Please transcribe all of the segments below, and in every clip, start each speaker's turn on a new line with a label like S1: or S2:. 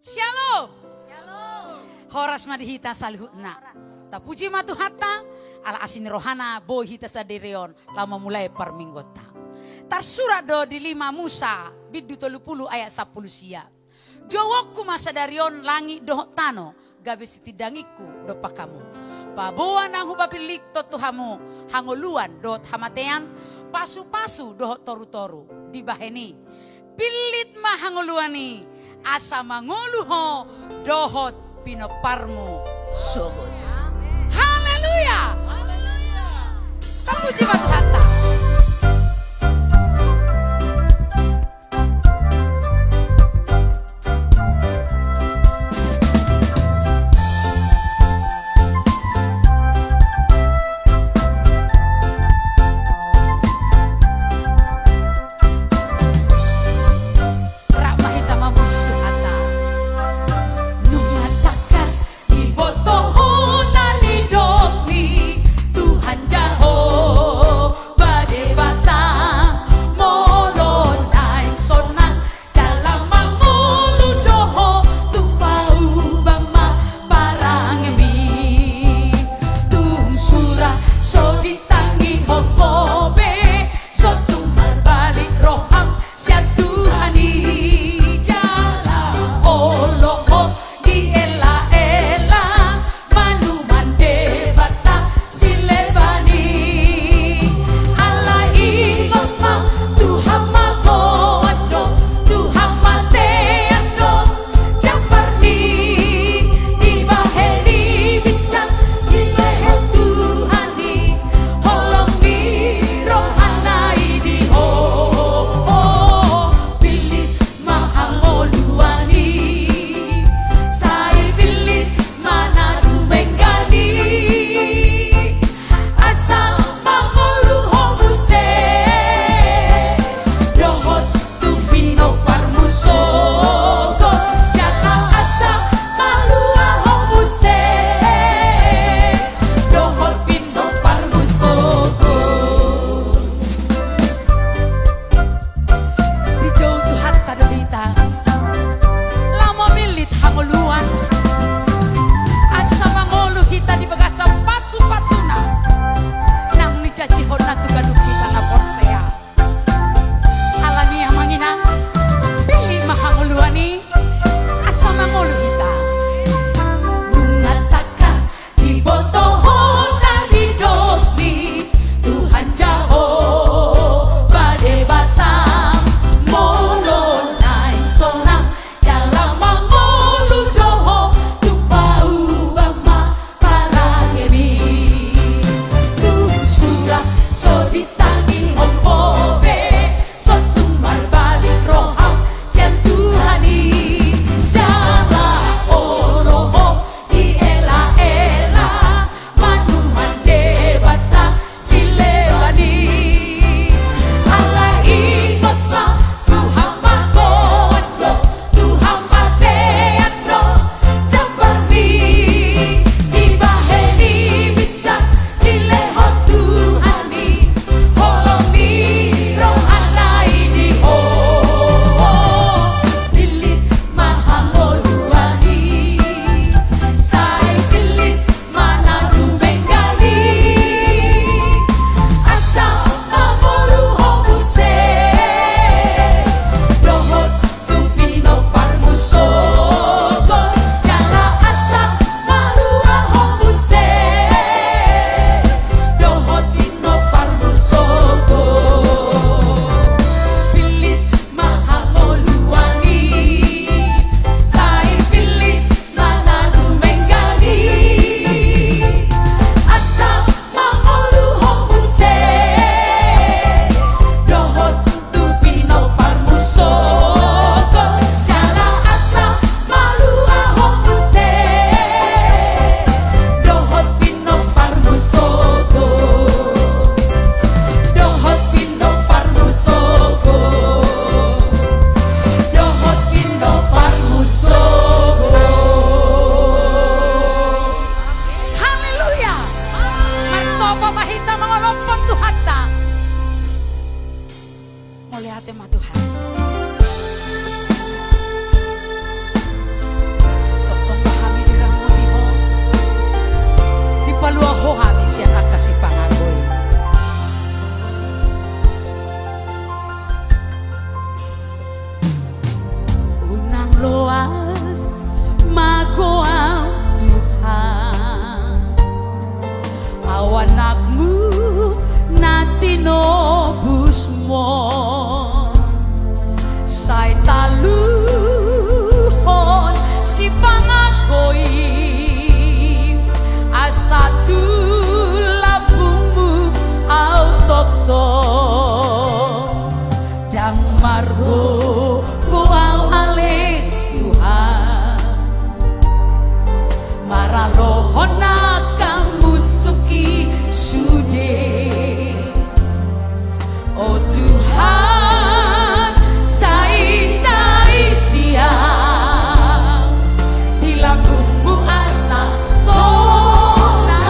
S1: Shalom.
S2: Shalom.
S1: Horas madihita salhutna. Tapuji matu hatta ala asin rohana boy hita sadirion lama mulai perminggota. Tarsurat do di 5 Musa bidu 30 ayat 10 sia. Jawokku masa darion langi doh tano gabe sitidangiku do pakamu. Baboa nang hubapilik to tuhamu hangoluan dot hamatean pasu-pasu doh toru-toru di baheni. Pilit mah hangoluani asa mangoluho dohot pinoparmu sogot. Haleluya. Tapuji matu hatta.
S3: Tuhan Jehovah
S1: anakmu natinobus mo say taluhon si pangakoy asatu labungmu autokto dang marho ko ang alih Tuhan maralohon na kang musuki sude oh Tuhan saintai tiang di lambungmu asa sonana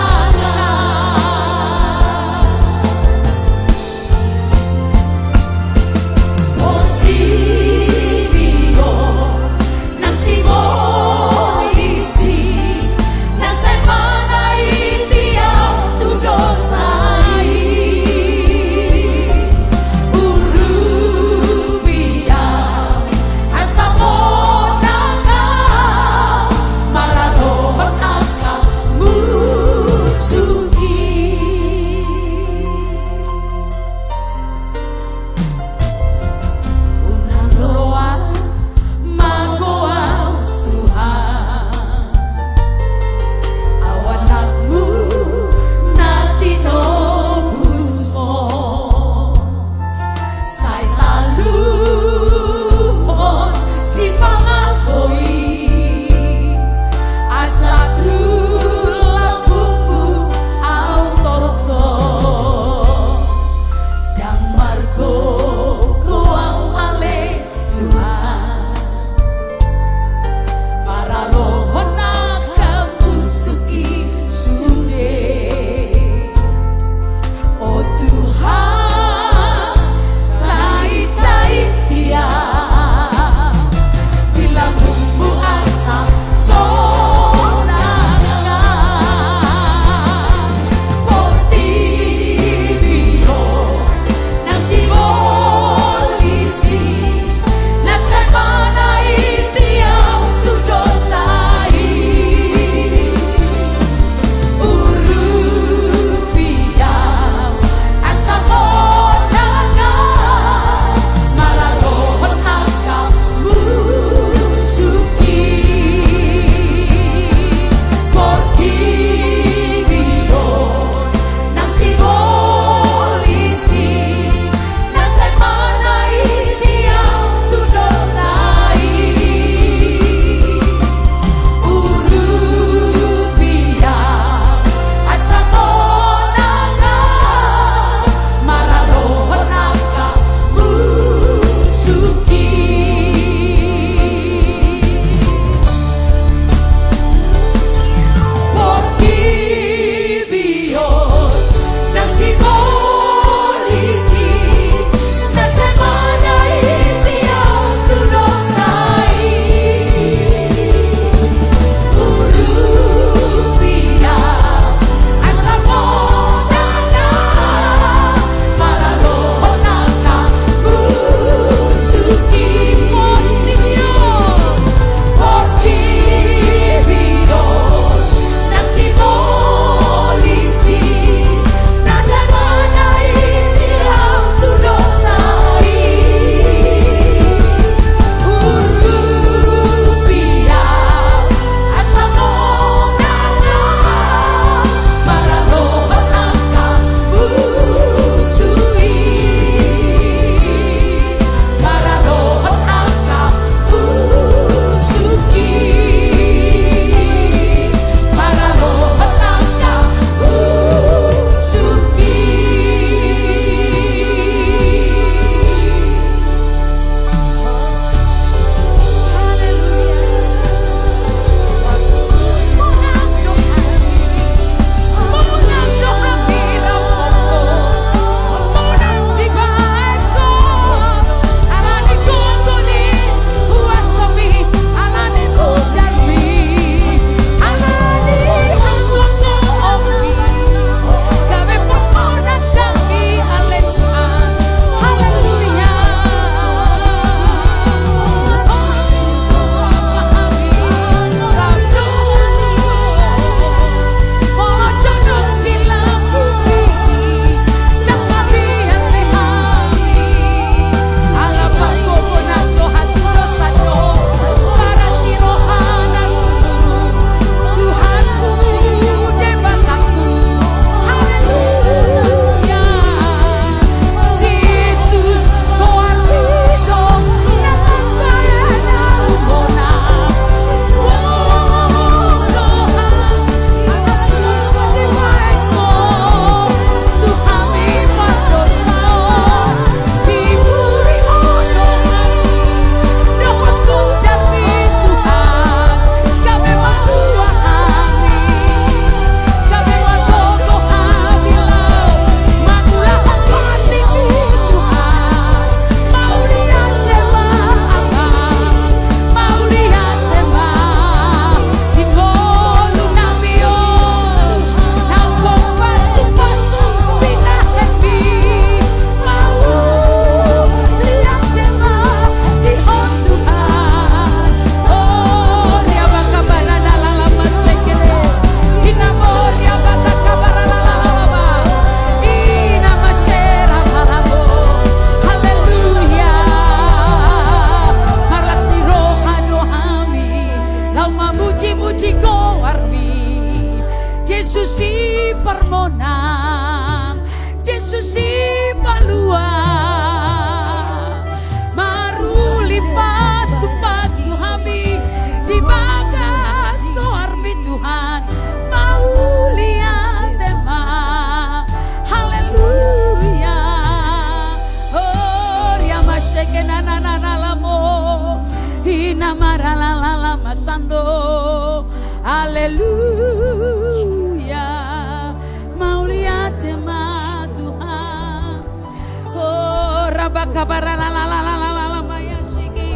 S1: Jesus si permonang, Jesus si palua, marulipas pasu kami di bagas armi Tuhan, mau lihat tema, haleluya. Oh ya masyeke nana lamo, ina marala masando, haleluya. Mau lihat tema Tuhan, oh rabakabara la maya shiki,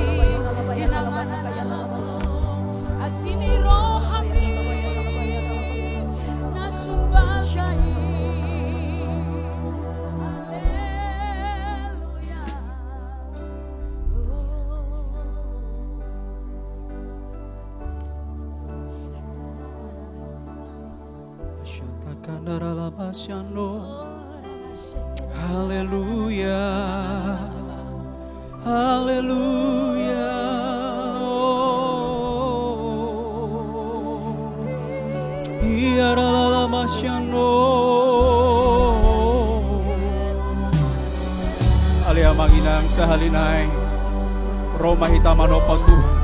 S1: ina marala asini rohami nasumbagai, haleluya.
S2: Haleluya, haleluya. Alia manginang sahalinay Roma hitaman opat Tuhan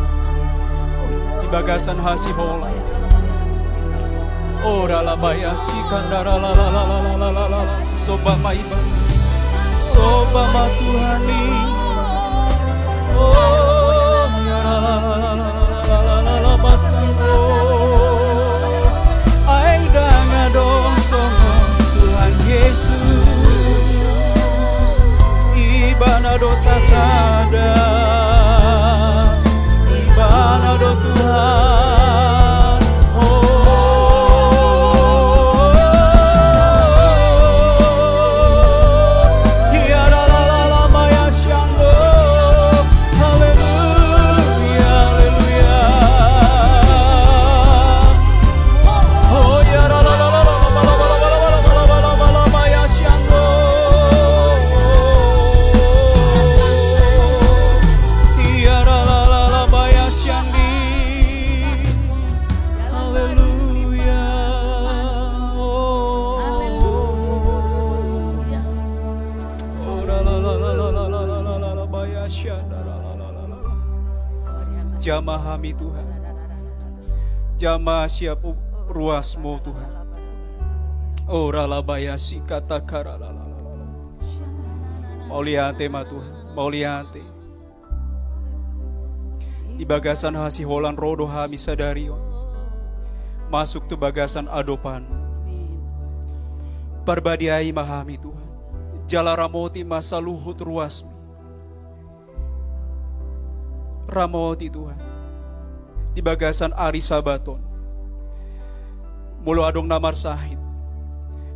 S2: di bagasan hasihola. Ora la baya si kandara la soba maiba soba matuhani. Oh ya la basando ai danga dong songo Tuhan Yesus ibana dosa sada ibana do Tuhan. Jamah kami Tuhan, jamah siap ruasmu Tuhan. Ora labayasi kata karala. Mau liate ma Tuhan, mau liate. Di bagasan hasiholan rodo hami sadarion, masuk tu bagasan adopan. Parbadiai mahami Tuhan, jala ramoti masa luhut ruasmu. Ramoti Tuhan di bagasan ari sabaton mulu adong namar sahid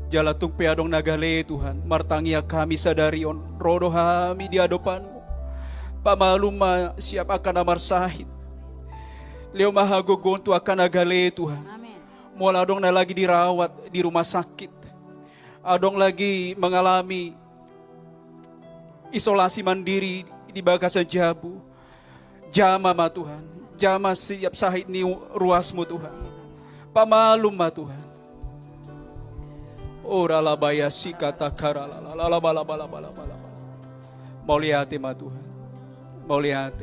S2: jalatung pe adong nagale Tuhan martangia kami sadarion rodo hami di adopanmu pamaluma siap akan namar sahid leo mahagogon tu akan nagale Tuhan. Mula adong na lagi dirawat di rumah sakit, adong lagi mengalami isolasi mandiri di bagasan Jabu. Jama ma Tuhan, jama siap sahid ni ruasmu Tuhan. Pamalum ma Tuhan. Ora la baya si kata karala la bala. Mau lihat ma Tuhan. Mau lihat.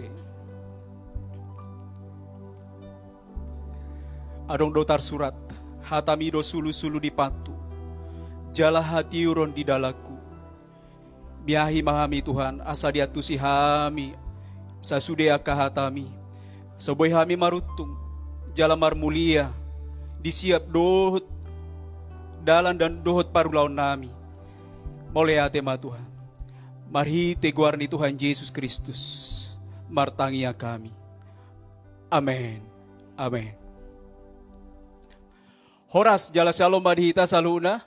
S2: Adong dotar surat, hatamido sulu-sulu di patu. Jala hati uron di dalaku. Biahi mahami Tuhan, asa diatusi hami. Sasude akahatami soboy hami marutung jalamar mulia disiap dohot dalan dan dohot parulaun nami moleate ma Tuhan marhite guarni Tuhan Yesus Kristus martangia kami. Amen. Amen. Horas jala shalom badhita saluna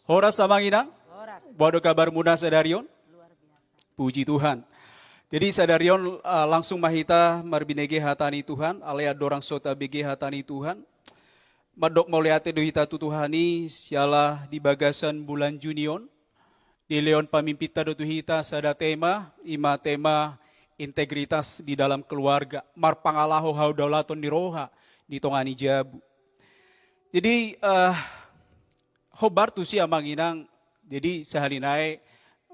S2: horas samanginang bodo kabar muda sadarion puji Tuhan. Jadi sadarion langsung mahita marbinege hatani Tuhan, alea dorang sota bege hatani Tuhan. Madok mauleate dohita tutuhani siala di bagasan bulan Junion. Di leon pamimpita do tuhita sada tema, ima tema integritas di dalam keluarga. Marpangalaho haudalaton di roha di tongani Jabu. Jadi hobar tu siya manginang, jadi sehalinai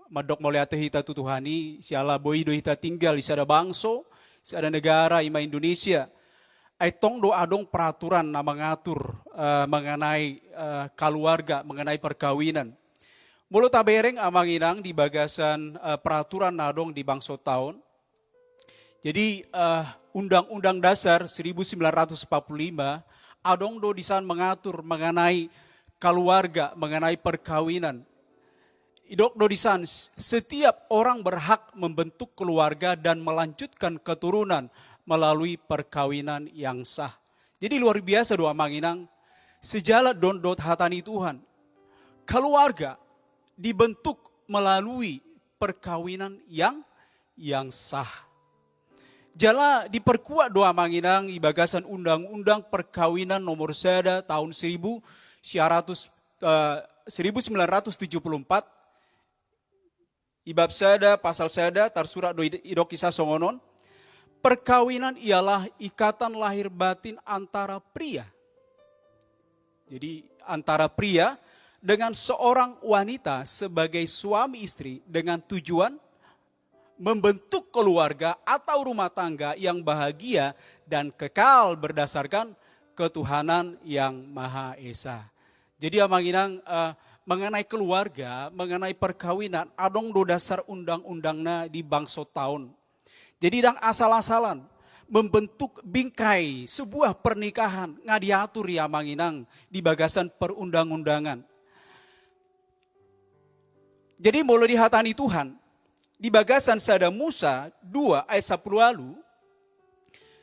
S2: madok moliate hita tutuhani, siala boi do hita tinggal di sada bangso, sada negara ima Indonesia. Ay tong do adong peraturan na mengatur mengenai keluarga, mengenai perkawinan. Mulu tabereng amanginang di bagasan peraturan nadong di bangso tahun. Jadi Undang-Undang Dasar 1945 adong do disan mengatur mengenai keluarga, mengenai perkawinan. Idok do disan setiap orang berhak membentuk keluarga dan melanjutkan keturunan melalui perkawinan yang sah. Jadi luar biasa doa manginang, sejala dondot hatani Tuhan. Keluarga dibentuk melalui perkawinan yang sah. Jala diperkuat doa manginang di bagasan Undang-Undang Perkawinan nomor 1 tahun 1974. Ibab sada pasal sada tarsurat do idok kisah songonon. Perkawinan ialah ikatan lahir batin antara pria. Jadi antara pria dengan seorang wanita sebagai suami istri dengan tujuan membentuk keluarga atau rumah tangga yang bahagia dan kekal berdasarkan ketuhanan yang Maha Esa. Jadi amanginang mengenai keluarga, mengenai perkawinan, adong do dasar undang-undangna di bangso tahun. Jadi dang asal-asalan membentuk bingkai sebuah pernikahan ngadiatur ya manginang di bagasan perundang-undangan. Jadi mulai dihatani Tuhan di bagasan sada Musa 2 ayat 10 lalu.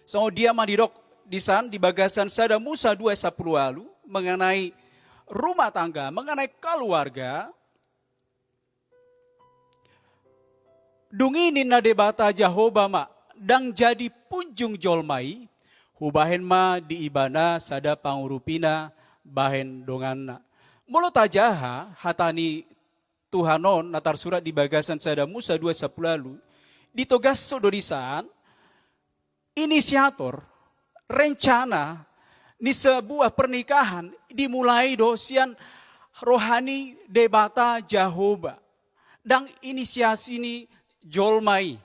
S2: So dia madidok di bagasan sada Musa 2 ayat 10 lalu mengenai rumah tangga, mengenai keluarga. Dunginin na debata Jehovah ma dang jadi punjung jolmai hubahen ma di ibana sada pangurupina bahen donganna. Mulut ajaha hatani Tuhanon natar surat di bagasan sada Musa 2:10 lalu ditogas sodorisan inisiator rencana ni sebuah pernikahan dimulai dosian rohani debata Jehovah dan inisiasi ini jolmai.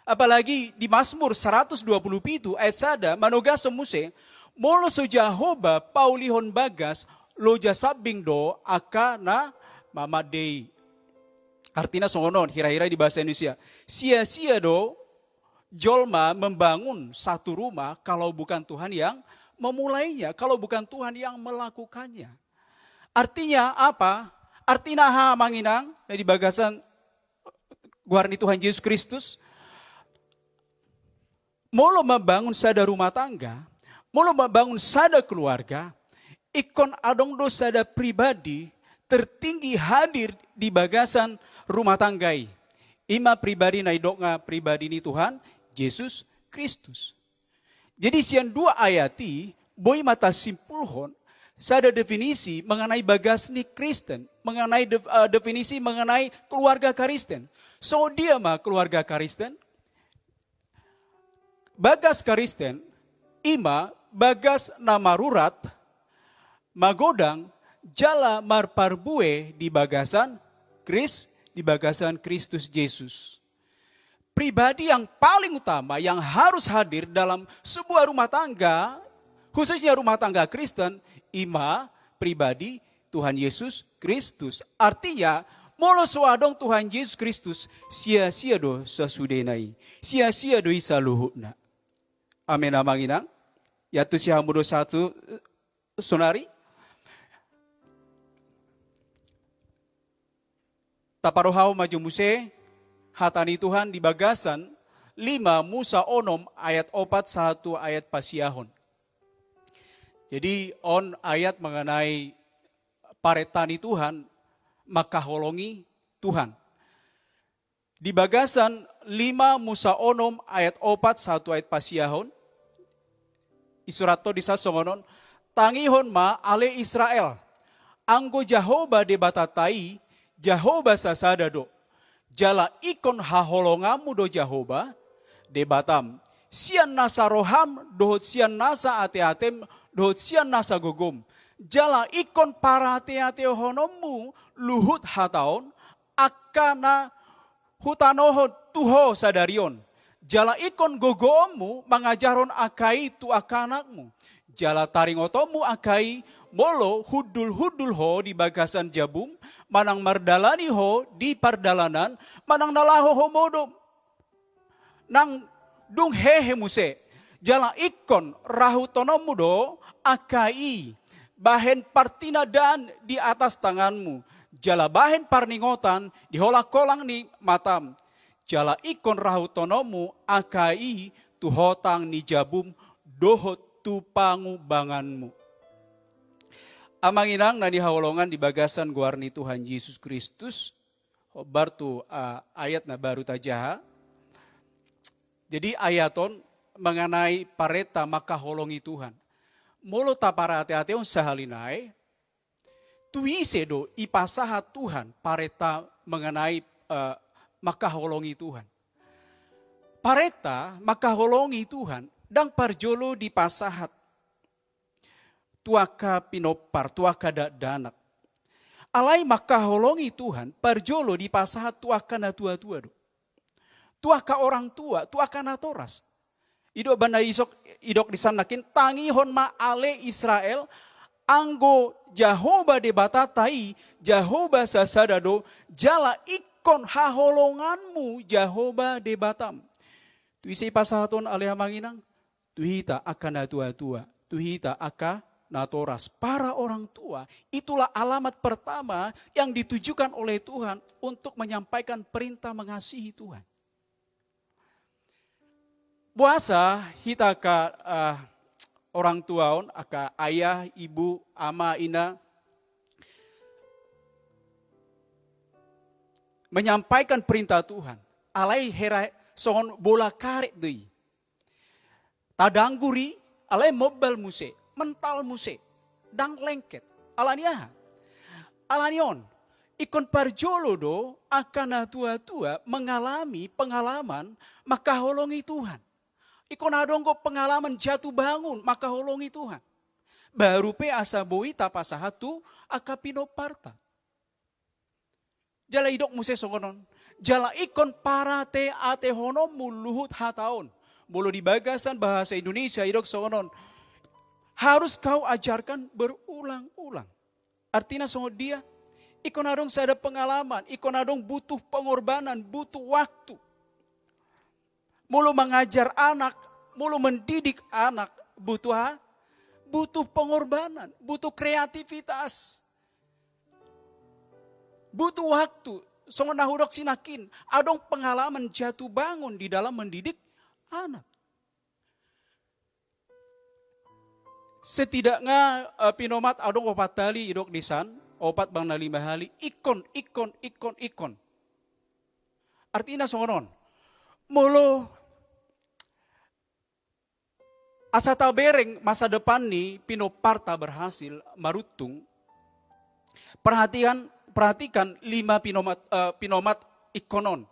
S2: Apalagi di Mazmur 127 ayat sada manoga semuse molo so Jehovah paulihon bagas loja sabing do akana mamadei. Artinya songonon hira-hira di bahasa Indonesia. Sia-sia do jolma membangun satu rumah kalau bukan Tuhan yang memulainya, kalau bukan Tuhan yang melakukannya. Artinya apa? Artinya manginang di bagasan guarni Tuhan Yesus Kristus. Molo membangun sada rumah tangga, molo membangun sada keluarga, ikon adong do sada pribadi tertinggi hadir di bagasan rumah tanggai. Ima pribadi na idokna pribadi ni Tuhan Yesus Kristus. Jadi sian dua ayati boy mata simpulhon sada definisi mengenai bagasni Kristen, mengenai definisi mengenai keluarga Kristen. So dia mah keluarga Kristen, bagas Kristen, ima bagas namarurat, magodang, jala marparbue di bagasan Kristus Yesus. Pribadi yang paling utama yang harus hadir dalam sebuah rumah tangga, khususnya rumah tangga Kristen, ima pribadi Tuhan Yesus Kristus. Artinya, molo suadong Tuhan Yesus Kristus, sia-sia do sasudenai, sia-sia do isa luhutna. Amin amanginang. Yaitu si hamudo satu sonari. Taparohau maju muse, hatani Tuhan di bagasan 5 Musa onom ayat 4 1 ayat pasiahon. Jadi on ayat mengenai paretani Tuhan, maka holongi Tuhan. Di bagasan 5 Musa onom ayat 4 1 ayat pasiahon, isurato di sasongonon, tangihon ma ale Israel, anggo Jehovah debatatai, Jehovah sasadado, jala ikon haholongamu do Jehovah, debatam, sian nasa roham, dohot sian nasa ate-atem, dohot sian nasa gogom, Jala ikon para te honomu luhut hataon akana hutanoho tuho sadarion. Jala ikon gogomu mengajaron akai tu akanakmu. Jala taringotomu akai molo hudul ho di bagasan jabum. Manang mardalani ho di pardalanan. Manang nalaho ho modom. Nang dung hehe muse. Jala ikon rahutonomu do akai. Bahen partinadan di atas tanganmu. Jala bahen parningotan di hola kolang ni matam. Jala ikon rahutonomu akai tuhotang ni jabum dohot tu pangubanganmu. Amang inang na dihawolongan di bagasan guarni Tuhan Yesus Kristus. Hobar tu ayat na baru tajaha. Jadi ayaton mengenai pareta maka holongi Tuhan. Molo tapara ate-ateon sahalinai, tuise do ipasaha Tuhan pareta mengenai makaholongi Tuhan. Pareta makaholongi Tuhan dan parjolo di pasahat. Tuaka pinopar, tuaka danak. Alai makaholongi Tuhan, parjolo di pasahat tuaka na tua-tua do. Tuaka orang tua, tuaka na toras. Idok banda isok, idok disanakin tangihon ma ale Israel, anggo Jahoba de batatai, Jahoba sasadado, jala ikon haholonganmu Jahoba de batam. Tuisi pasahaton ale hamanginang, tuhita akan na tua-tua, tuhita aka natoras. Para orang tua, itulah alamat pertama yang ditujukan oleh Tuhan untuk menyampaikan perintah mengasihi Tuhan. Puasa kita ka orang tuaon, aka ayah, ibu, ama, ina menyampaikan perintah Tuhan. Alai hera sohon bola karet deui. Tadangguri alai mobile muse, mental muse, dang lengket. Alania. Alanion. Ikon parjolo do akan tua-tua mengalami pengalaman maka holongi Tuhan. Ikon adonggo pengalaman jatuh bangun, maka holongi Tuhan. Baru pe asa boi tapasahatu akapino parta. Jala idok muse songonon. Jala ikon para te ate honom muluhut hataon. Bolo di bagasan bahasa Indonesia idok songonon. Harus kau ajarkan berulang-ulang. Artinya songon dia, ikon adong saya ada pengalaman, ikon adong butuh pengorbanan, butuh waktu. Mulu mengajar anak, mulu mendidik anak, butuh pengorbanan, butuh kreativitas. Butuh waktu. Songon nahudok sinakin, adong pengalaman jatuh bangun di dalam mendidik anak. Setidaknya pinomat adong opat tali idok disan, opat bang na 5 hali, ikon. Artinya songonon, mulu asa tabereng masa depan nih pinoparta berhasil marutung. Perhatikan 5 pinomat ikonon.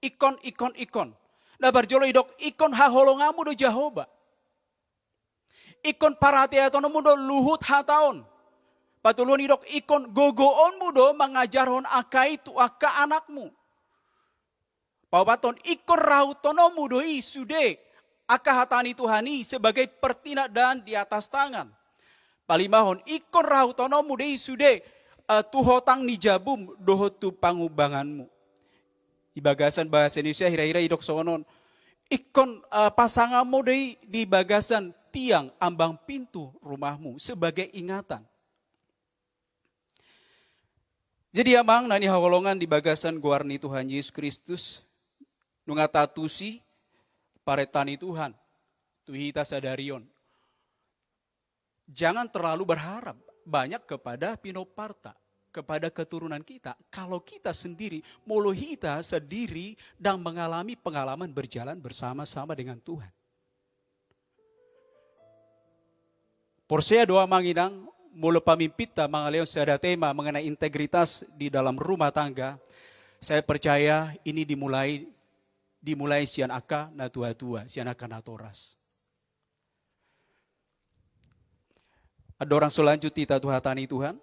S2: Ikon. Nah barjolo idok ikon haholongamu do Jahoba. Ikon paratiatonomu do luhut hataon. Patulun idok ikon gogoonmu do mengajarhon akai tu aka anakmu. Paupaton ikon rautonomu do isude. Akahatani Tuhani sebagai pertina dan di atas tangan. Palimahon ikon rautonomu dei sude tuhotang ni jabum dohotu pangubanganmu. Di bagasan bahasa Indonesia hira-hira idok sonon. Ikon pasangamu dei di bagasan tiang ambang pintu rumahmu sebagai ingatan. Jadi amang nani hawolongan di bagasan guarni Tuhan Yesus Kristus nungatatusi paretani Tuhan, tuhita sadarion. Jangan terlalu berharap banyak kepada pinoparta, kepada keturunan kita. Kalau kita sendiri, molohita sendiri dan mengalami pengalaman berjalan bersama-sama dengan Tuhan. Porsea doa manginang, mulu pamimpita mangaleon sada tema mengenai integritas di dalam rumah tangga. Saya percaya ini dimulai sian aka na tua-tua, sian aka na toras. Ada orang selanjutnya kita Tuhan tani Tuhan.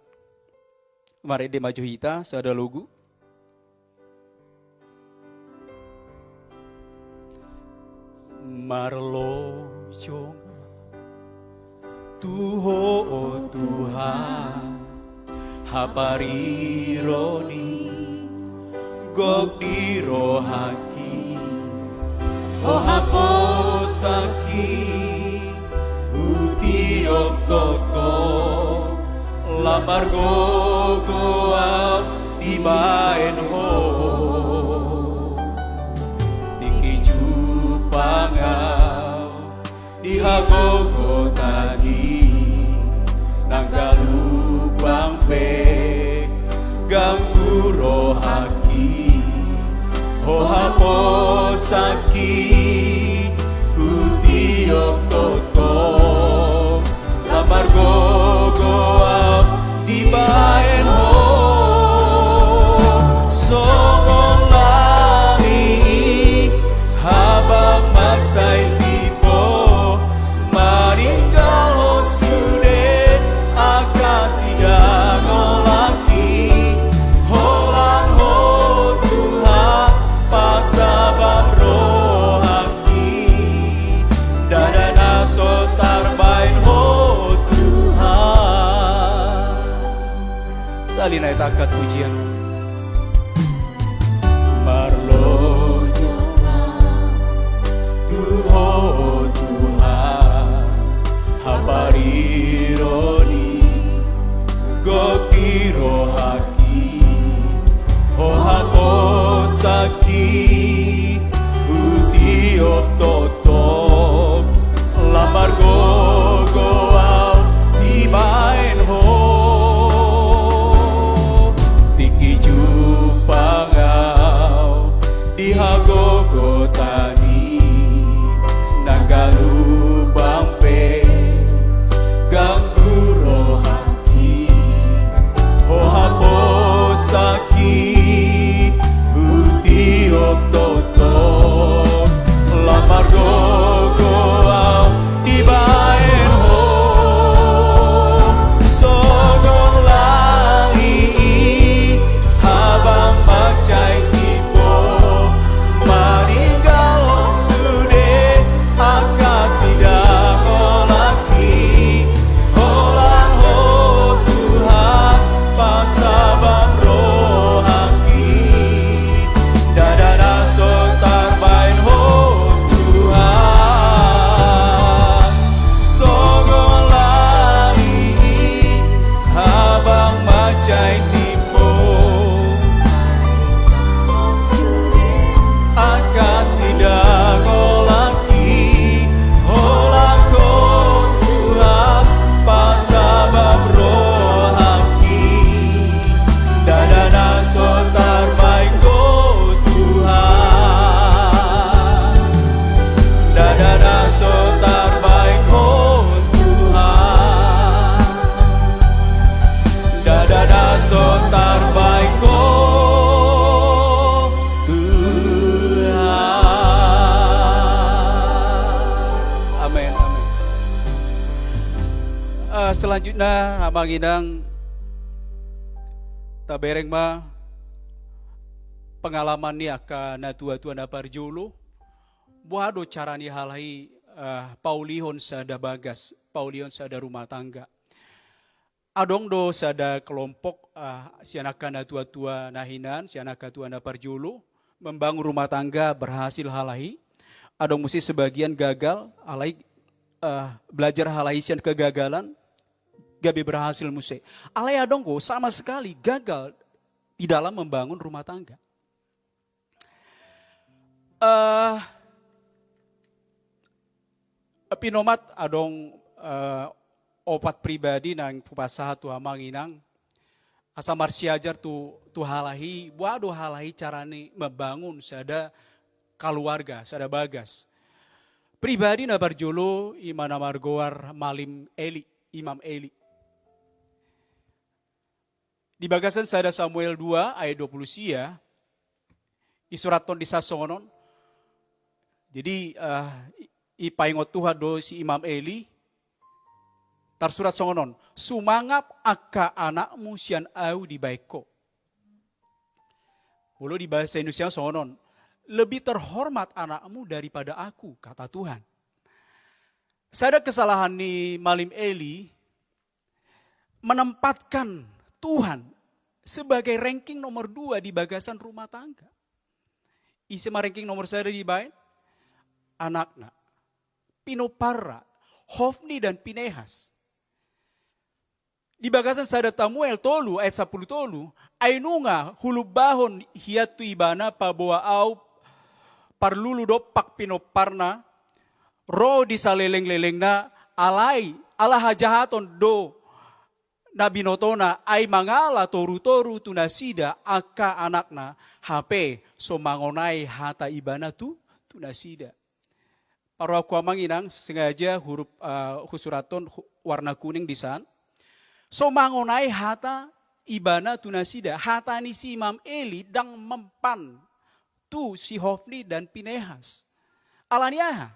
S2: Mari di maju kita, sada logu. Marlo jonga Tuho o Tuhan haparironi gok di rohaki o haposaki uti oktoto lamar gogoa di baen ho tiki jupangau di hagogo tadi nanggalubang pe ganggu rohaki o haposaki uti oktoto lamar gogoa di baen ho songong lami habang magsay tipo maringgal ho sude akasidang laki holang ho Tuhan pasabab rohaki dadana sotar bain ho salina itakat pujian marlo Tuho Tuhan haparironi gokiro haki ho haposaki uti oktotok lamar gogoau di baen ho dihagogo tani nanggalubang pe ganggu rohaki ho haposaki uti oktoto lamar gogoau di baen ho sogong lali habang magcay selanjutnya hamanginang tabereng ma pengalaman ni akan natua-tua na parjolo buado carani halai paulihon sada bagas paulihon sada rumah tangga adong do sada kelompok sianakan natua-tua nahinan sianakan tua na parjolo membangun rumah tangga berhasil halai adong mesti sebagian gagal halai belajar halai sian kegagalan gabe berhasil musik. Alay adonggo sama sekali gagal di dalam membangun rumah tangga. Pinomat adong opat pribadi nang pupasaha tu amanginang asamar siajar tu halahi buado halahi carane membangun sada keluarga sada bagas. Pribadi na barjolo imana margoar malim Eli Imam Eli. Di bagasan sada Samuel 2 ayat 20 sia, isuraton di sasonon. Jadi ipaingot Tuhan do si Imam Eli, Tarsurat songonon, sumangap aka anakmu sian au di baiko. Mulu di bahasa Indonesia songonon, lebih terhormat anakmu daripada aku, kata Tuhan. Saya ada kesalahan nih Malim Eli menempatkan Tuhan sebagai ranking nomor 2 di bagasan rumah tangga. Isema ranking nomor saya di bain, anakna, Pinoparra, Hofni dan Pinehas. Di bagasan sada Tamuel tolu ayat 10 tolu, ainunga hulubahon hiatu ibana paboa au parlulu dopak Pinoparna, ro di saleleng-leleng na alai ala hajahaton do nabinotona ay mangala toru-toru tunasida aka anakna hape somangonai hata ibana tunasida. Para aku amanginang sengaja huruf husuraton warna kuning di sana. Somangonai hata ibana tunasida. Hata ni si Imam Eli dang mempan tu si Hofni dan Pinehas. Alaniaha.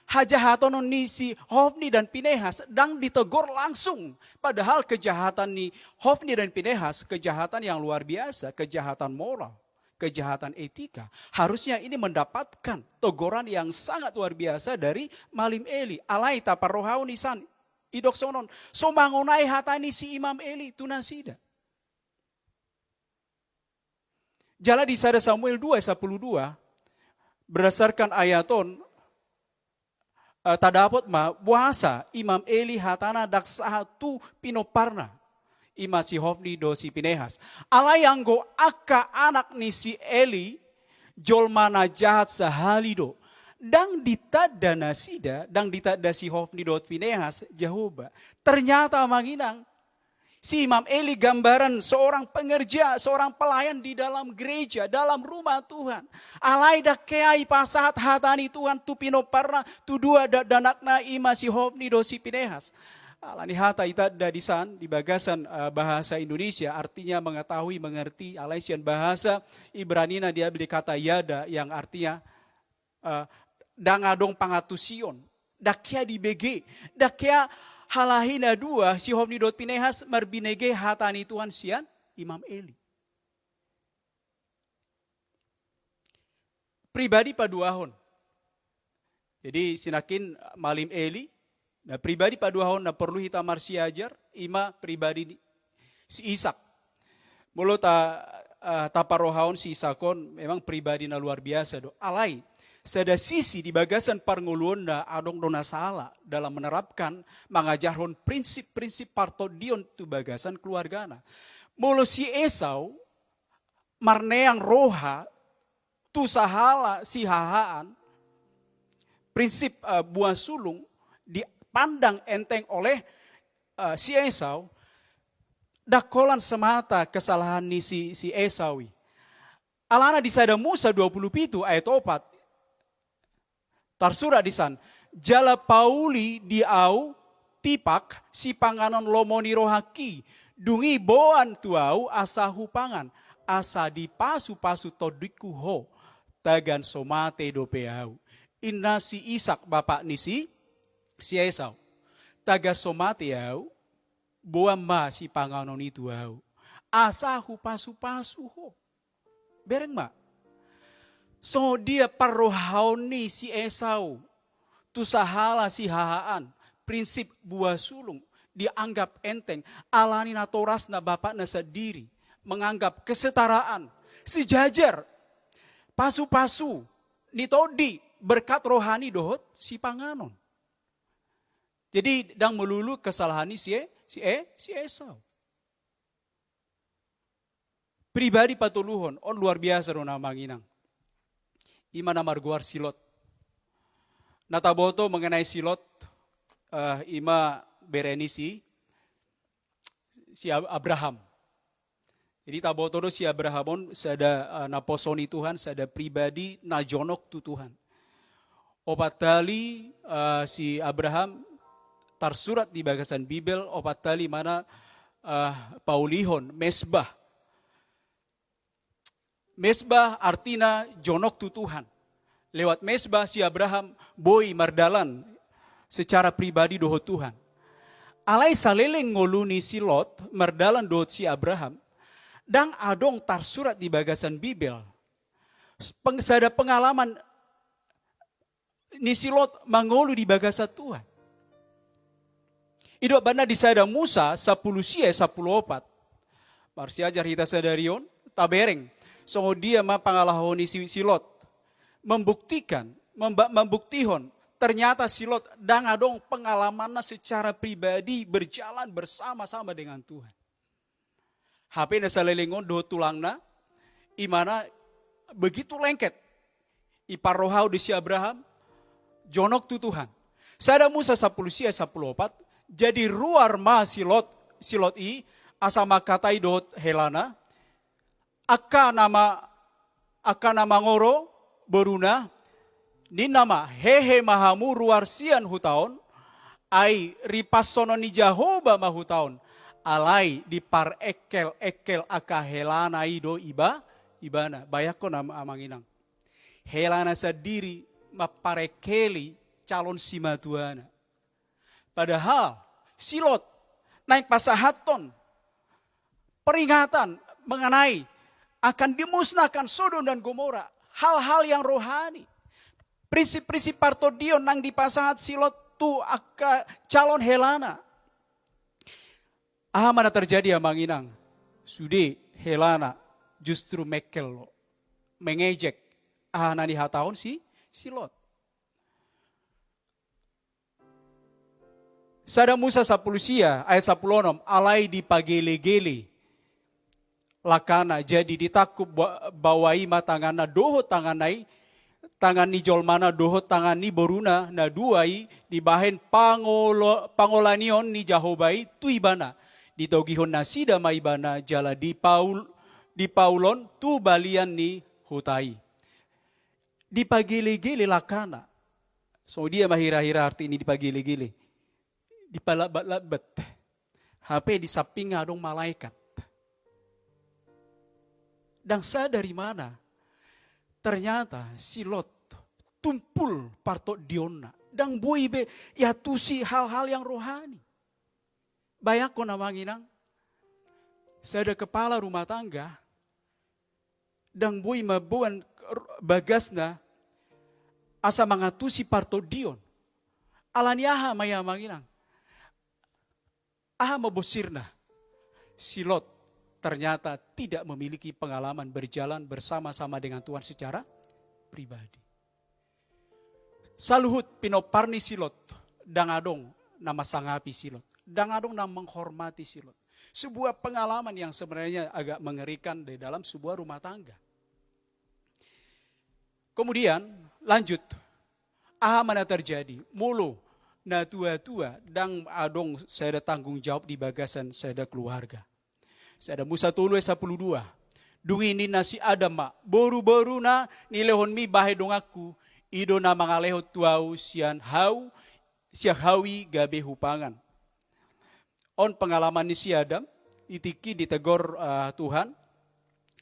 S2: Hajahatonon ni si Hofni dan Pinehas dang ditegur langsung. Padahal kejahatan ni Hofni dan Pinehas, kejahatan yang luar biasa, kejahatan moral, kejahatan etika. Harusnya ini mendapatkan teguran yang sangat luar biasa dari Malim Eli. Alai taparohau nisan idoksonon. Somangonai hatani si Imam Eli tunasida. Jala di sada Samuel 2:12 berdasarkan ayaton tadapot ma buasa Imam Eli hatana daksaha tu Pinoparna. Ima si Hofni do si Pinehas. Alayanggo aka anak ni si Eli jolmana jahat sahalido. Dang ditada nasida, dang ditada si Hofni do Pinehas Jehovah. Ternyata manginang si Imam Eli gambaran seorang pengerja, seorang pelayan di dalam gereja, dalam rumah Tuhan. Alai dak keai pasahat hatani Tuhan tu Pinoparna tu dua danakna ima si Hofni do si Pinehas. Alani hata itada di san di bagasan bahasa Indonesia artinya mengetahui, mengerti. Alaisian bahasa Ibranina dia beli kata yada yang artinya dangadong pangatusion. Dakia di BG, dakia halahina dua si Hofni dot Pinehas marbinege hatani Tuhan sian Imam Eli. Pribadi paduahon. Jadi sinakin Malim Eli. Nah pribadi paduahon na perlu kita marsi ajar, ima pribadi si Ishak. Mulu taparohaon si Ishakon memang pribadi na luar biasa do. Alai, sada sisi di bagasan parnguluon na adong dona salah dalam menerapkan mengajarhon prinsip-prinsip partodion tu bagasan keluargana. Mulu si Esau, marneang roha, tu sahala si hahaan, prinsip buah sulung, dipandang enteng oleh si Esau, dakolan semata kesalahan ni si Esawi. Alana di sada Musa 27 ayat 4, tarsurat di san, jala pauli di au tipak si panganon lomoni rohaki, dungi boan tuau asahu pangan, asa di pasu-pasu todiku ho, tagan somate dopeau. Inna si Ishak bapak ni si Esau. Taga somate au, boam ma si panganon itu au. Asahu pasu-pasu ho. Bereng ma. So dia parrohaoni si Esau. Tu sahala si hahaan. Prinsip buah sulung. Dianggap enteng. Alani na toras na bapak na sendiri. Menganggap kesetaraan. Sejajar. Pasu-pasu. Nitodi berkat rohani dohot si panganon. Jadi dang melulu kesalahan si Esau. Pribadi patuluhon on luar biasa ro namanginang. Ima namar guar silot. Nataboto mengenai silot ima bereni si Abraham. Jadi taboto si Abrahamon sada naposoni Tuhan, sada pribadi najonok tu Tuhan. Opat kali si Abraham tarsurat di bagasan Bibel opat kali mana paulihon mesbah. Mesbah artinya jonok tu Tuhan. Lewat mesbah si Abraham boy mardalan secara pribadi doho Tuhan. alai saleleng ngoluni si Lot, merdalan dot si Abraham, dang adong tarsurat di bagasan Bibel. Sada pengalaman ni si Lot mangolu di bagasa Tuhan. Ido bana di sada Musa 10 sia 10 opat. Marsi ajar hita sadarion tabereng. So dia ma pangalahoni si Lot. Membuktihon ternyata si Lot dang adong pengalamannya secara pribadi berjalan bersama-sama dengan Tuhan. HP na salelingon do tulangna imana begitu lengket. Iparohau di si Abraham jonok tu Tuhan. Sada Musa 10 sia 10 opat. Jadi ruar ma si Lot asama katai dot helana. Aka nama ngoro beruna ni nama hehe mahamu ruar sian hutaon ai ripasono ni Jahoba mahutaon alai di par ekel aka helana ido ibana bayako nama amanginang helana sadiri maparekeli calon simatuana padahal silot naik pasahaton peringatan mengenai akan dimusnahkan Sodom dan Gomora. Hal-hal yang rohani. Prinsip-prinsip partodion nang dipasahat silot tu aka calon helana. Mana terjadi amang inang. Sude helana justru mekel lo. Mengejek. Nani hataon si silot. Sada Musa 10 sia ayat 10 alai di pagele-gele. Lakana jadi ditakup bawai matangana doho tanganai tangan ni jolmana doho tangan ni boruna na duai dibahen pangolanion ni Jahobai tu ibana ditogihon nasida maibana jala di paulon tu balian ni hutai dipagile-gile lakana so dia mahira-hira arti ini dipagile-gile dipalabat-labat HP di samping adong malaikat. Dan saya dari mana? Ternyata si Lot tumpul partok diona. Dan boibe ya tusi hal-hal yang rohani. Bayako namang inang. Saya ada kepala rumah tangga. Dan boi mabuan bagasna. Asa mangatusi partok dion. Alaniaha maya manginang. Aha mabosirna. Si Lot ternyata tidak memiliki pengalaman berjalan bersama-sama dengan Tuhan secara pribadi. Saluhut pinoparni silot, dangadong nama sangapi silot, dangadong nama menghormati silot. Sebuah pengalaman yang sebenarnya agak mengerikan di dalam sebuah rumah tangga. Kemudian lanjut, mana terjadi? Mulu na tua-tua dang adong saya tanggung jawab di bagasan saya keluarga. Saya ada Musa tulu 12. Dungi ni nasi adama. Boru-boru na nilehon mi bahe dong aku. Ido na mangaleho tuau sian hawi gabe hupangan. On pengalaman ni si Adam. Itiki ditegor Tuhan.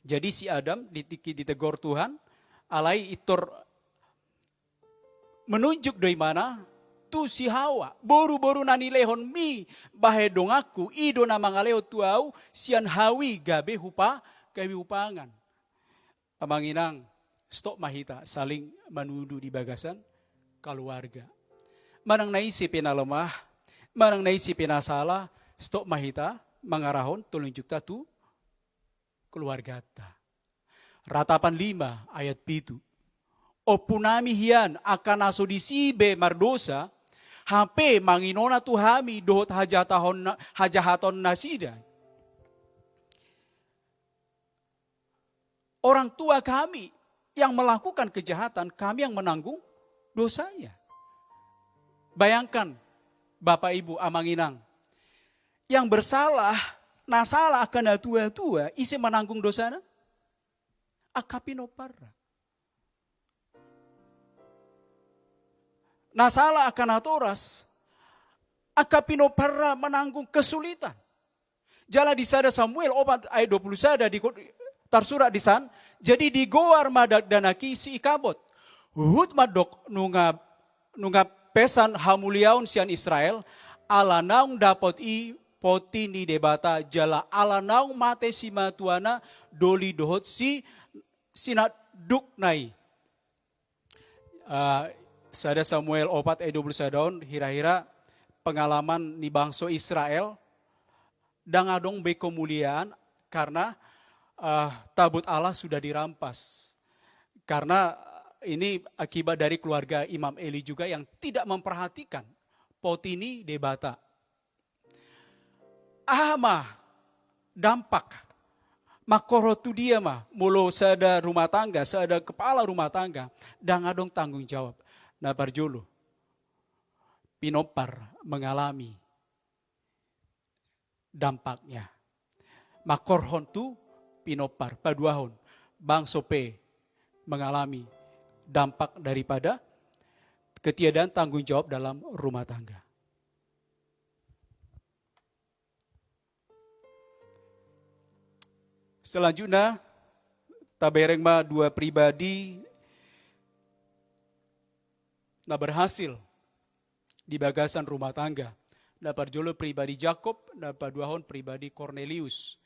S2: Jadi si Adam ditiki ditegor Tuhan. Alai itor menunjuk dari mana? Tu si Hawa, boru-boru nani lehon mi, bahe dong aku, ido na mangaleo tuau, sian hawi gabe hupangan. Amang inang, stok mahita, saling menuduh di bagasan keluarga. Manang naisip na lemah, manang naisip na salah, stok mahita, mangarahon, tulunjuk tatu, keluarga ta. Ratapan 5 ayat 7. Opunami hian akan aso disibe mardosa, HP manginona tuhami dohot hajahaton nasida. Orang tua kami yang melakukan kejahatan, kami yang menanggung dosanya. Bayangkan Bapak Ibu amanginang, yang bersalah, nasalah akan tua-tua, isi menanggung dosanya, akapino parra. Nasalah akan atoras, akapino parra menanggung kesulitan. Jala di sada Samuel obat ayat 20 sada di tarsurat di san. Jadi di goar madak danaki si ikabot. Hut madok nunga pesan hamuliaun sian Israel. ala naung dapat i poti ni debata jala ala naung mate si matuana doli dohot si sinat duk nai. Sada Samuel 4 ayat 21 hira-hira pengalaman ni bangsa Israel dan adong be kemuliaan karena tabut Allah sudah dirampas. Karena ini akibat dari keluarga Imam Eli juga yang tidak memperhatikan potini debata. Dampak. Makorotu dia mulo sada rumah tangga, sada kepala rumah tangga, dan adong tanggung jawab. Nah parjolo, pinopar mengalami dampaknya. Makorhon tu pinopar, paduahon, bang sope mengalami dampak daripada ketiadaan tanggung jawab dalam rumah tangga. Selanjutnya, tabereng dua pribadi na berhasil di bagasan rumah tangga. Dapat jolo pribadi Jakob, dapat duahon pribadi Cornelius.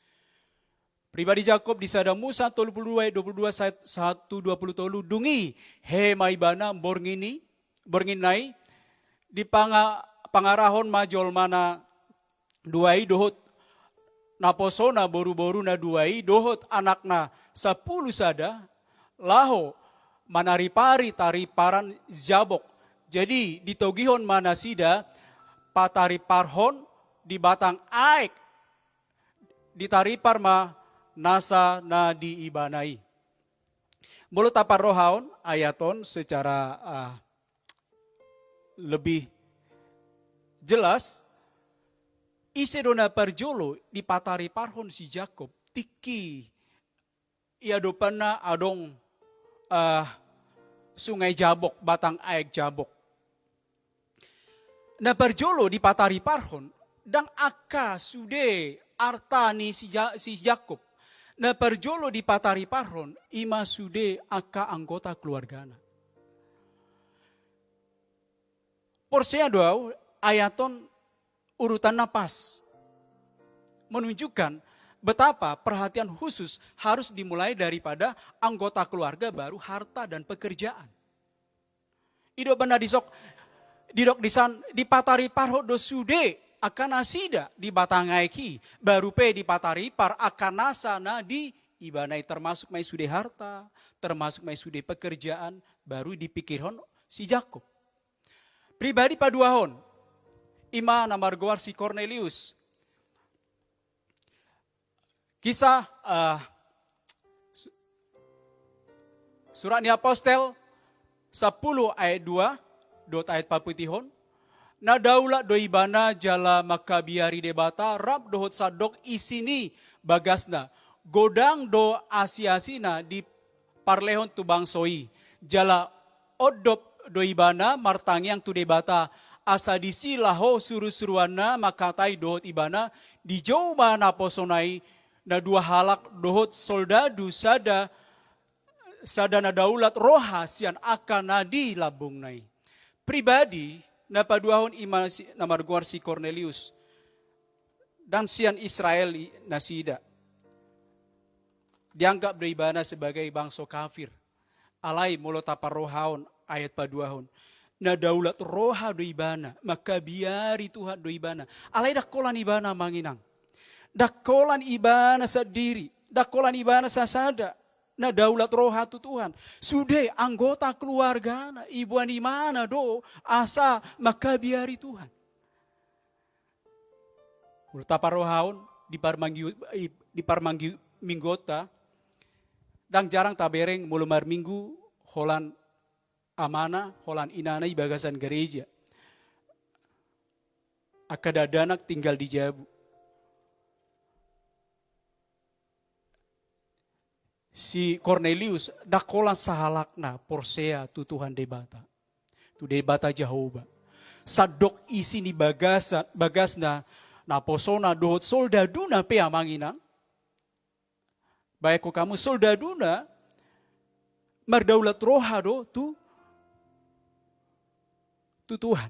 S2: Pribadi Jakob di sada Musa 32 1 20 tolu dungi he maibana bornginai di pangarahon majol mana duai dohot naposona boru-boru na duai dohot anakna 10 sada laho manaripari tariparan jabok. Jadi ditogihon mana sida patariparhon di batang aik ditaripar nasa na diibanai. Mulut tapar rohaon ayaton secara lebih jelas isedona parjolo di patari parhon si Jakob tiki iadopana adong sungai Jabok, batang aek Jabok. Na parjolo di patari parhon dan aka sude arta ni si Jakob. Na parjolo di patari parhon ima sude aka anggota keluargana. Porsenya doa ayaton urutan napas menunjukkan betapa perhatian khusus harus dimulai daripada anggota keluarga baru harta dan pekerjaan. Ido benar didok disan di patari parho do sude akan asida di batangaiki baru pe di patari par akan nasana di ibanai termasuk mai sude harta, termasuk mai sude pekerjaan baru dipikirhon si Jakob. Pribadi paduahon ima namargoar si Cornelius. Kisah surat ni apostel 10 ayat 2 dot ayat paputihon. Na daulat doibana jala makabiari debata rab dohot sadok isini bagasna. Godang do asiasina di parlehon tu bangsoi. Jala odop doibana martangyang tu debata. Asa disi laho suru-suruana makatai dohot ibana. Di jauh mana posonai na dua halak dohot soldadu sada na daulat roha sian akan nadi labung nai. Pribadi na paduahon ima namarguar si Cornelius dan sian Israel nasida. Dianggap doibana sebagai bangsa kafir. Alai mulo taparohaon ayat paduahon. Na daulat roha doibana maka biari Tuhan doibana. Alai dakolan ibana manginang. Dakolan ibana sendiri, dakolan ibana sasada. Na daulat roha tu Tuhan. Sudah anggota keluarga na ibuan di mana do asa maka biari Tuhan. Ulta parohaun di parmanggi minggota dan jarang tabereng mulumar minggu holan amana holan inana i bagasan gereja. Akadadanak tinggal di Jabu. Si Cornelius dakolan sahalakna porsea tu Tuhan debata. Tu debata Jehovah. Sadok isi ni bagasna na posona dohot soldaduna pe amanginang. Baik ko kamu soldaduna mardaulat roha do tu Tuhan.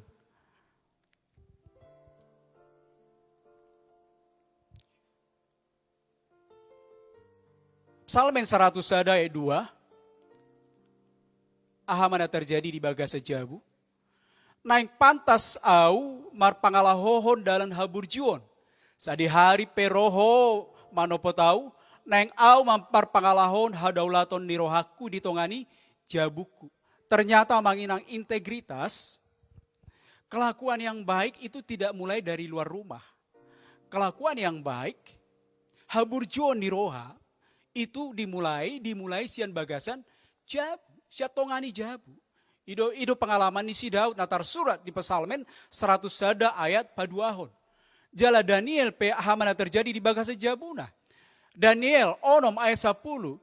S2: Psalmen 100 ayat 2. Aha mana terjadi di bagasa jabu. Naing pantas au marpangalahohon dalam habur juon. Sadi hari peroho manopotau. Naing au mampar pangalahon hadaulaton nirohaku ditongani jabuku. Ternyata manginang integritas. Kelakuan yang baik itu tidak mulai dari luar rumah. Kelakuan yang baik, habur juon niroha, itu dimulai sian bagasan jabu. Siatongani jabu. Ido pengalaman ni si Daud natar surat di Psalmen 100 ayat paduahon. Jala Daniel pe hamana terjadi di bagasa jabuna. Daniel onom ayat 10.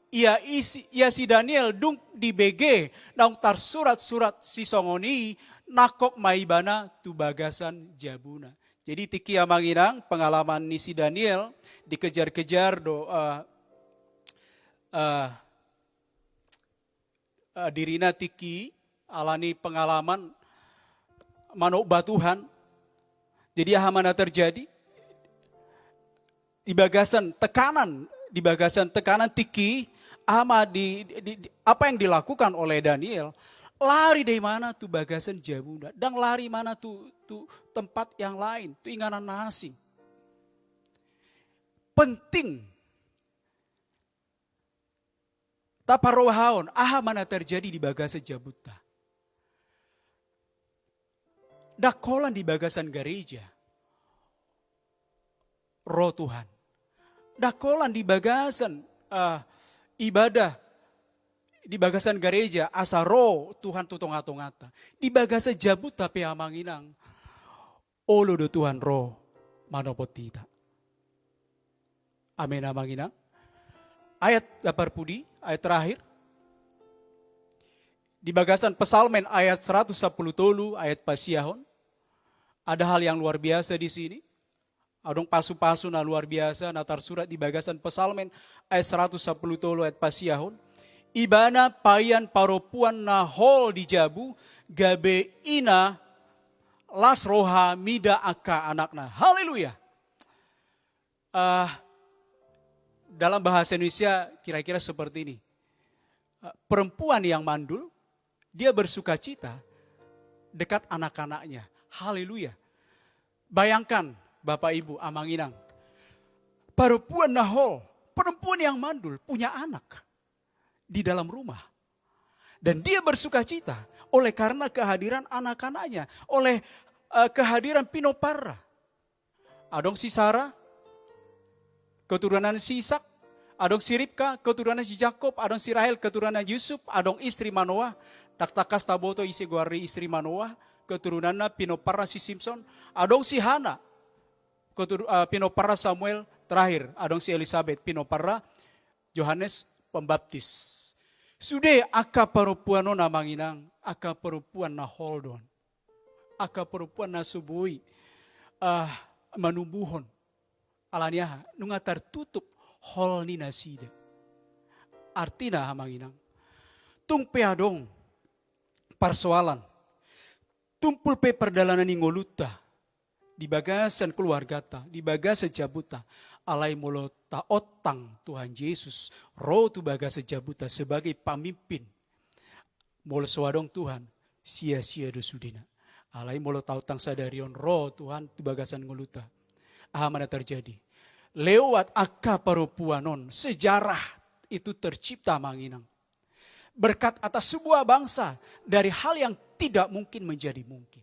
S2: Ia si Daniel dung di BG naung tar surat-surat si songoni nakok maibana tu bagasan jabuna. Jadi tiki amanginang pengalaman ni si Daniel dikejar-kejar dirina tiki alani pengalaman manuk batuhan. Jadi ahamana terjadi di bagasan tekanan tiki ama apa yang dilakukan oleh Daniel, lari dari mana tuh bagasan jabuna dan lari mana tuh tempat yang lain, tuh inganan nasi. Penting taparohaon, aha mana terjadi di bagasa jabuta. Dakolan di bagasan gereja. Roh Tuhan. Dakolan di bagasan ibadah. Di bagasan gereja, asa roh Tuhan tutong-atong-ata. Di bagasa jabuta pe amanginang. Olo do Tuhan roh manopotita. Amin amanginang. Ayat 80, ayat terakhir. Di bagasan Psalmen ayat 110 tolu, ayat pasiahon. Ada hal yang luar biasa di sini. Adong pasu-pasu na luar biasa, natar surat di bagasan Psalmen ayat 110 tolu, ayat pasiahon. Ibana payan paropuan na hol di jabu, gabe ina las roha mida aka anakna. Haleluya. Dalam bahasa Indonesia kira-kira seperti ini. Perempuan yang mandul, dia bersuka cita dekat anak-anaknya. Haleluya. Bayangkan Bapak Ibu amanginang. Perempuan nahol, perempuan yang mandul punya anak di dalam rumah. Dan dia bersuka cita oleh karena kehadiran anak-anaknya. Oleh kehadiran Pinoparra. Adong si Sarah, keturunan si Ishak, adong si Ribka, keturunan si Jakob, adong si Rahel, keturunan Yusuf, adong istri Manoah, daktakas taboto isi guari istri Manoah, keturunannya Pinoparra si Simpson, adong si Hana, Pinoparra Samuel, terakhir adong si Elizabeth, Pinoparra Yohanes Pembaptis. Sudah aka perempuan no namanginang, aka perempuan na holdon, aka perempuan na subui, manumbuhon. Alanya nunga tertutup hol ni nasida. Artina hamanginang. Tung peadong persoalan. Tumpul pe perdalanan ingoluta. Di bagasan keluargata, di bagasan jabuta. Alai molo taotang Tuhan Yesus. Roh tu bagasan jabuta sebagai pamimpin. Molo swadong Tuhan sia-sia dosudina. Alai molo taotang sadarion roh Tuhan tu bagasan ngoluta. Mana terjadi? Lewat aka perempuanon sejarah itu tercipta manginang. Berkat atas sebuah bangsa dari hal yang tidak mungkin menjadi mungkin.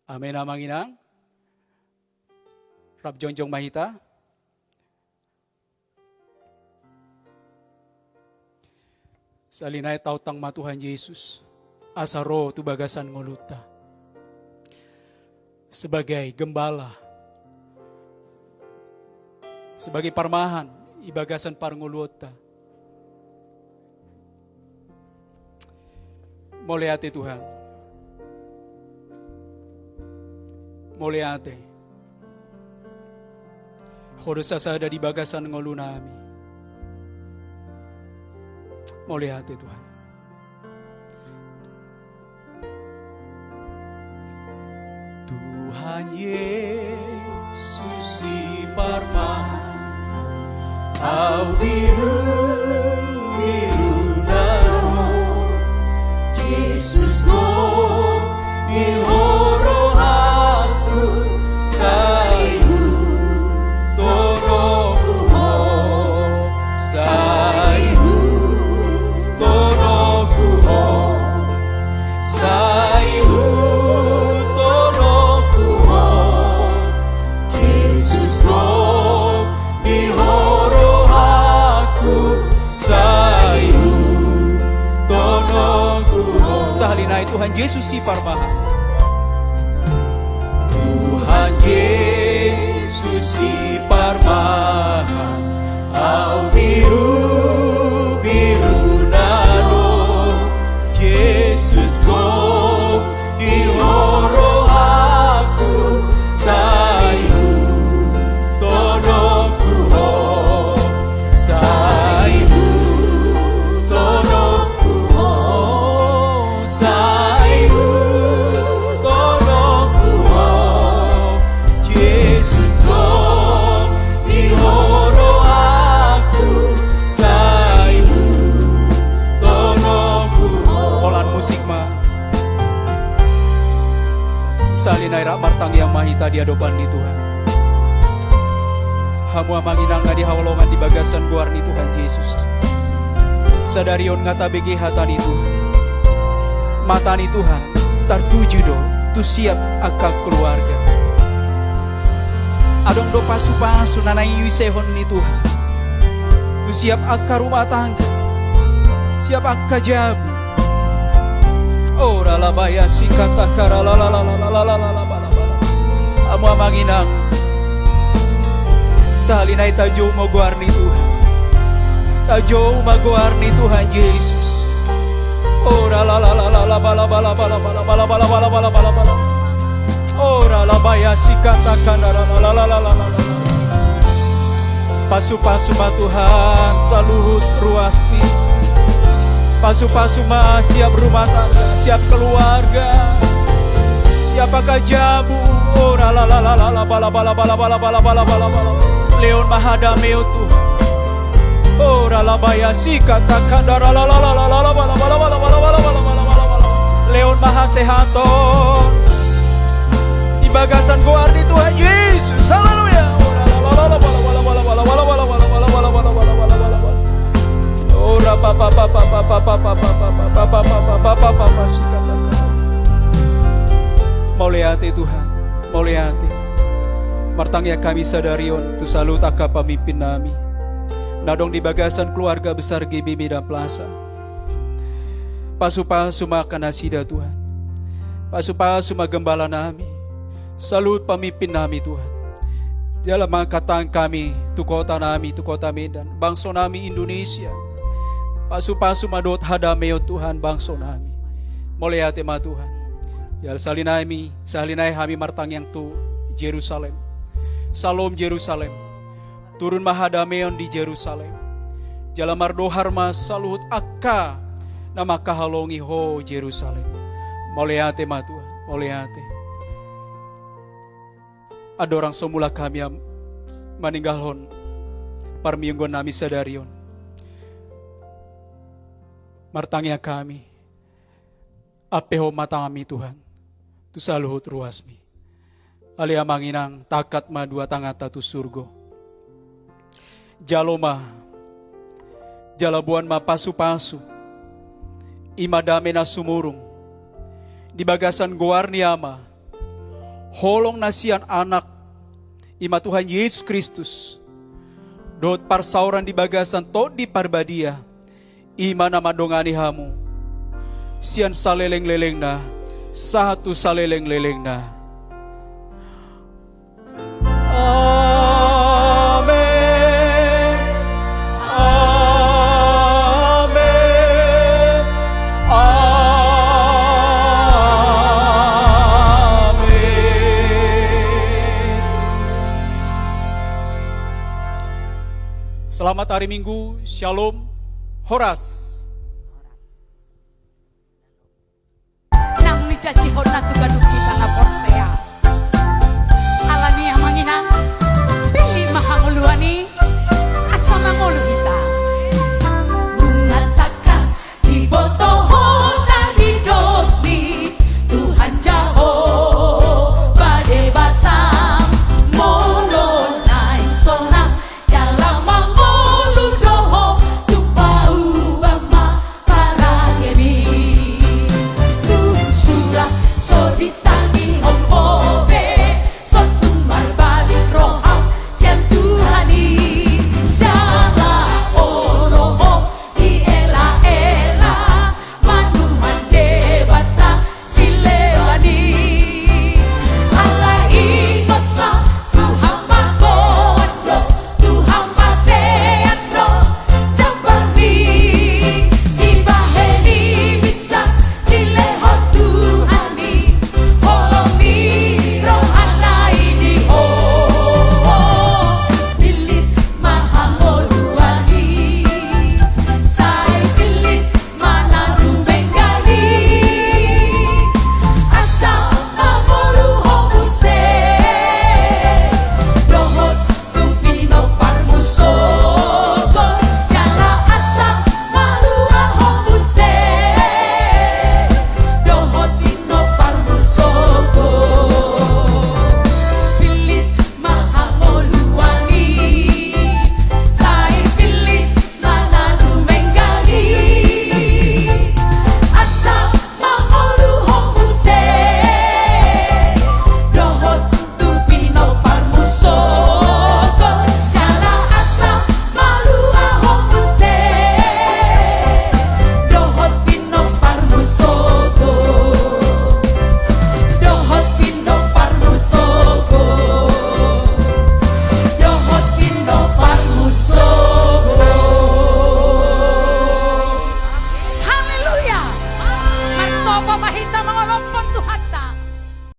S2: Amin manginang. Rab jongjong mahita. Salinay tautang matuhan Yesus. Asaro tu bagasan ngoluta. Sebagai gembala. Sebagai parmahan, ibagasan parnguluota. Moleate Tuhan. Moleate. Hodosa sada di bagasan ngolunami. Moleate Tuhan. Tuhan Yesus si parmahan au biru biru nano Jesus ko di horo aku saihu tono kuho saihu tono kuho saihu tono kuho Jesus ko di horo aku saihu tono kuho. Sahalinai Tuhan Yesus si Parmahan, Tuhan Yesus si Parmahan, au biru biru nano Yesus ko di horo aku saihu tono kuho saihu tono kuho saihu tono kuho Jesus ko di horo aku saihu tono kuho. Olan musik ma salinai rak martang yang mahita di hadapan ni Tuhan. Hamu manginang na di hawalongan di bagasan guar ni Tuhan Yesus. Sadarion ngata begi hata ni Tuhan. Mata ni Tuhan tertuju do tu siap akak keluarga. Adong do pasu-pasu nanai yusehon ni Tuhan. Tu siap akak rumah tangga. Siap akak jabu. Ora labaya sikata kara la la la la la la la la la. Amu manginang sahalinai tajo maguar ni Tuhan. Tajo maguar ni Tuhan Yesus. Ora la la la la la bala bala bala bala bala bala bala bala bala bala. Ora la baya sikata kana la la la la la la. Pasu-pasu ma Tuhan saluhut ruasmi. Pasu-pasu ma siap rumah tangga, siap keluarga. Siapakah jabu? Ora la la la la la bala bala bala bala bala bala bala bala. Leon mahadameo Tuhan. Ora la baya sikata kandara la la la la la bala bala bala bala bala bala bala bala. Leon mahasehato di bagasan goar di Tuhan Yesus. Haleluya. Ora la la la bala bala bala bala bala bala bala bala bala bala bala bala bala. Ora pa pa pa pa pa pa pa pa pa pa pa pa pa pa sikata. Mauliati Tuhan, mauliati. Martangnya kami sadarion tu selalu taka pemimpin nami. Nadong di bagasan keluarga besar GBB dan Plaza. Pasu-pasu makan nasida Tuhan. Pasu-pasu magembala nami. Salut pemimpin nami Tuhan. Dalam angkatan kami, tu kota nami, tu kota Medan, bangsa nami Indonesia. Pasu-pasu madot hadameo Tuhan bangsa nami. Mauliati ma Tuhan. Ya salinai kami martang yang tu Jerusalem. Salom Jerusalem. Turun mahadameon di Jerusalem. Jala mardohar mas saluhut akka nama kahalongi ho Jerusalem. Mauliate ma Tuhan, mauliate. Ada orang semula kami yang meninggalhon parminggon nami sadarion. Martangnya kami. Apeho matangami Tuhan. Tu saluhut ruasmi. Alia manginang takat ma dua tangata tu surgo. Jaloma. Jalabuan ma pasu-pasu. Imadame na sumurung. Di bagasan goar niama. Holong nasian anak. Ima Tuhan Yesus Kristus. Dot parsauran di bagasan to di parbadia. Ima nama dongani hamu. Sian saleleng-leleng na. Satu saleleng-leleng na. Amen. Amen. Amen. Selamat hari Minggu. Shalom. Horas.
S1: Caci hona tu gaduh kita na portea. Alani yang manginang pilih mahanguluani